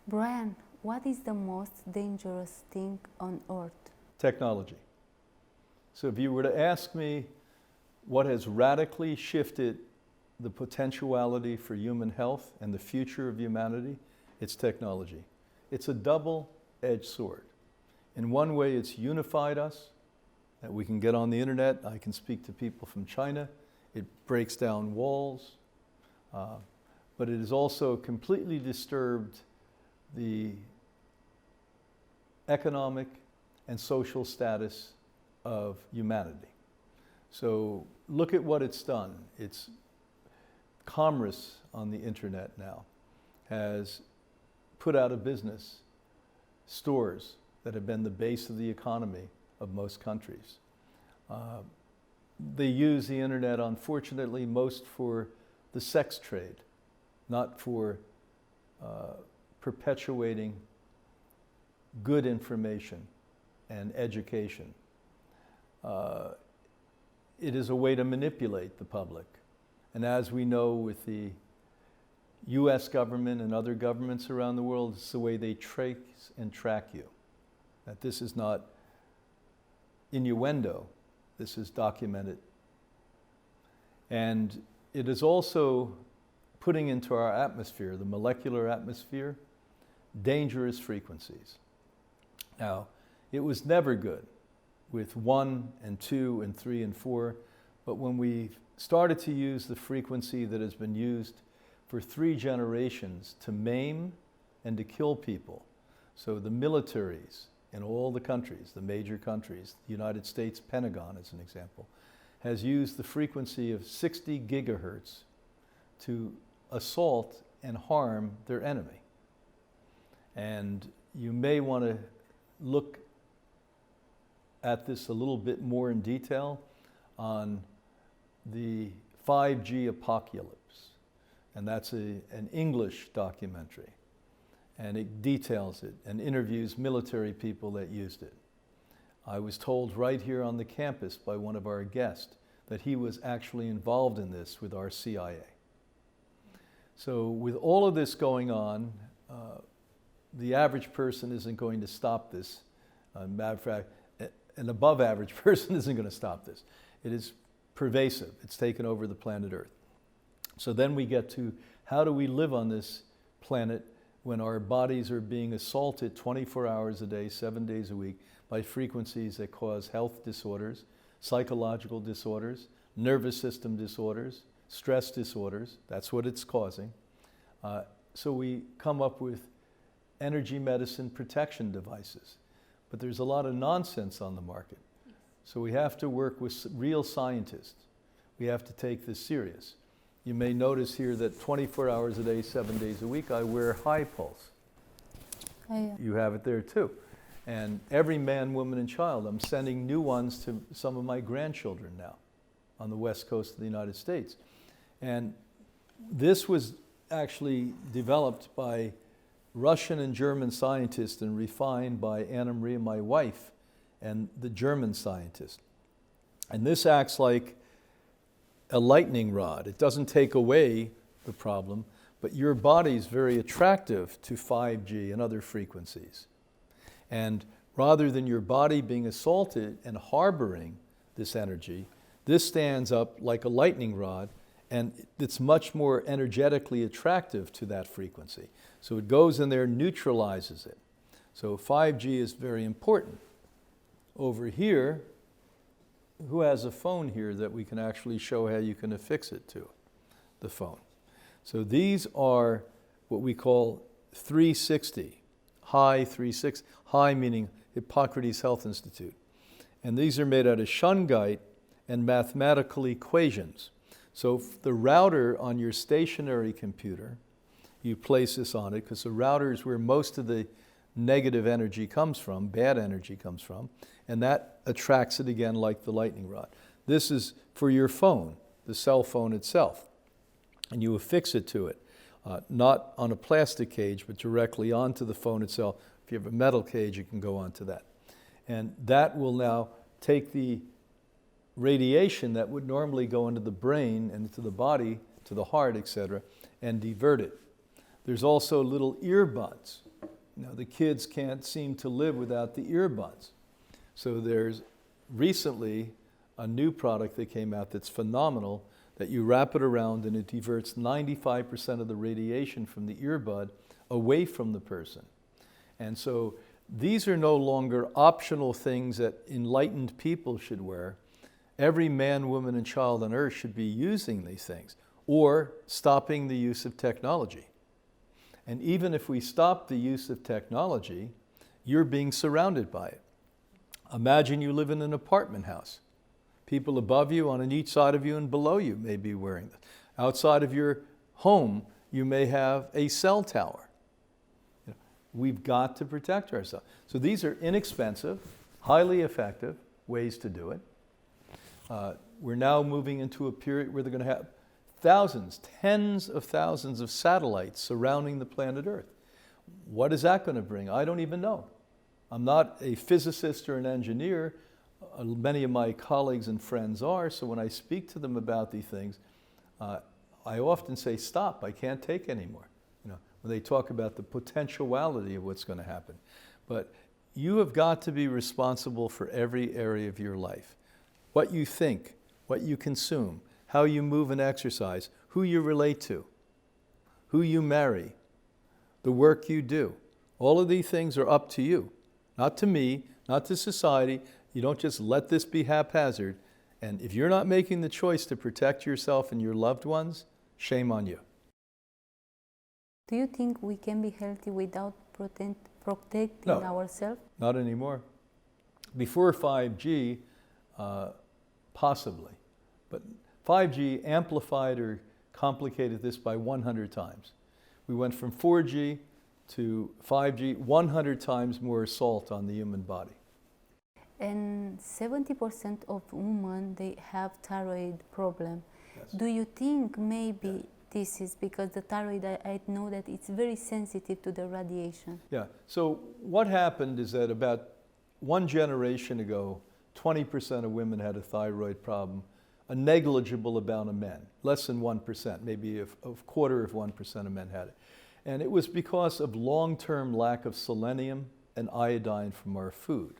Brian, what is the most dangerous thing on earth? Technology. So if you were to ask me what has radically shifted the potentiality for human health and the future of humanity, it's technology. It's a double-edged sword. In one way, it's unified us, that we can get on the internet. I can speak to people from China. It breaks down walls. But it has also completely disturbed the economic and social status of humanity. So look at what it's done. It's commerce on the internet now has put out of business stores that have been the base of the economy of most countries. They use the internet, unfortunately, most for the sex trade, not for perpetuating good information and education. It is a way to manipulate the public. And as we know with the US government and other governments around the world, it's the way they trace and track you. That this is not innuendo, this is documented. And it is also putting into our atmosphere, the molecular atmosphere, dangerous frequencies. Now, it was never good with 1 and 2 and 3 and 4, but when we started to use the frequency that has been used for 3 generations to maim and to kill people, so the militaries in all the countries, the major countries, the United States Pentagon as an example, has used the frequency of 60 gigahertz to assault and harm their enemy. And you may want to look at this a little bit more in detail on the 5G apocalypse. And that's an English documentary. And it details it and interviews military people that used it. I was told right here on the campus by one of our guests that he was actually involved in this with our CIA. So with all of this going on, the average person isn't going to stop this. Matter of fact, an above average person isn't going to stop this. It is pervasive. It's taken over the planet Earth. So then we get to how do we live on this planet when our bodies are being assaulted 24 hours a day, 7 days a week by frequencies that cause health disorders, psychological disorders, nervous system disorders, stress disorders. That's what it's causing. So we come up with energy medicine protection devices. But there's a lot of nonsense on the market. So we have to work with real scientists. We have to take this serious. You may notice here that 24 hours a day, 7 days a week, I wear high pulse. Oh, yeah. You have it there too. And every man, woman, and child, I'm sending new ones to some of my grandchildren now on the west coast of the United States. And this was actually developed by Russian and German scientists and refined by Anna Maria, my wife, and the German scientist. And this acts like a lightning rod. It doesn't take away the problem, but your body's very attractive to 5G and other frequencies. And rather than your body being assaulted and harboring this energy, this stands up like a lightning rod, and it's much more energetically attractive to that frequency. So it goes in there, neutralizes it. So 5G is very important. Over here, who has a phone here that we can actually show how you can affix it to the phone? So these are what we call 360, high 360, high meaning Hippocrates Health Institute. And these are made out of shungite and mathematical equations. So the router on your stationary computer, you place this on it, because the router is where most of the negative energy comes from, bad energy comes from, and that attracts it again like the lightning rod. This is for your phone, the cell phone itself, and you affix it to it, not on a plastic cage, but directly onto the phone itself. If you have a metal cage, you can go onto that. And that will now take the radiation that would normally go into the brain and into the body, to the heart, etc., and divert it. There's also little earbuds Now, the kids can't seem to live without the earbuds. So there's recently a new product that came out that's phenomenal, that you wrap it around and it diverts 95% of the radiation from the earbud away from the person. And so these are no longer optional things that enlightened people should wear. Every man, woman, and child on earth should be using these things, or stopping the use of technology. And even if we stop the use of technology, you're being surrounded by it. Imagine you live in an apartment house. People above you, on each side of you, and below you may be wearing this. Outside of your home, you may have a cell tower. We've got to protect ourselves. So these are inexpensive, highly effective ways to do it. We're now moving into a period where they're going to have thousands, tens of thousands of satellites surrounding the planet Earth. What is that going to bring? I don't even know. I'm not a physicist or an engineer. Many of my colleagues and friends are, so when I speak to them about these things, I often say, stop, I can't take anymore. When they talk about the potentiality of what's going to happen. But you have got to be responsible for every area of your life. What you think, what you consume, how you move and exercise, who you relate to, who you marry, the work you do. All of these things are up to you, not to me, not to society. You don't just let this be haphazard. And if you're not making the choice to protect yourself and your loved ones, shame on you. Do you think we can be healthy without protecting No, ourselves? Not anymore. Before 5G, possibly. But 5G amplified or complicated this by 100 times. We went from 4G to 5G, 100 times more assault on the human body. And 70% of women, they have thyroid problem. Yes. Do you think maybe this is because the thyroid, I know that it's very sensitive to the radiation? Yeah, so what happened is that about one generation ago, 20% of women had a thyroid problem, a negligible amount of men, less than 1%, maybe a quarter of 1% of men had it. And it was because of long-term lack of selenium and iodine from our food.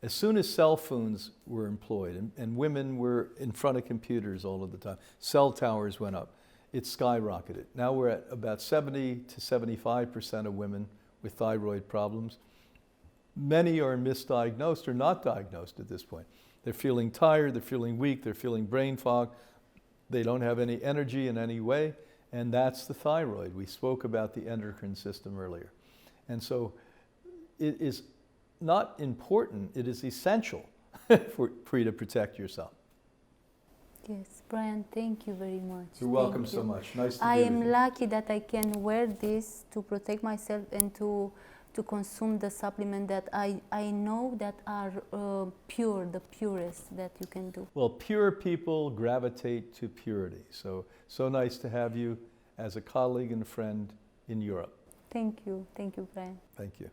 As soon as cell phones were employed and women were in front of computers all of the time, cell towers went up, it skyrocketed. Now we're at about 70 to 75% of women with thyroid problems. Many are misdiagnosed or not diagnosed at this point. They're feeling tired, they're feeling weak, they're feeling brain fog, they don't have any energy in any way, and that's the thyroid. We spoke about the endocrine system earlier. And so it is not important, it is essential for you to protect yourself. Yes, Brian, thank you very much. You're welcome so much. Nice to be I with am you. lucky that I can wear this to protect myself and to consume the supplement that I know that are pure, the purest that you can do. Well, pure people gravitate to purity. So nice to have you as a colleague and friend in Europe. Thank you, Brian. Thank you.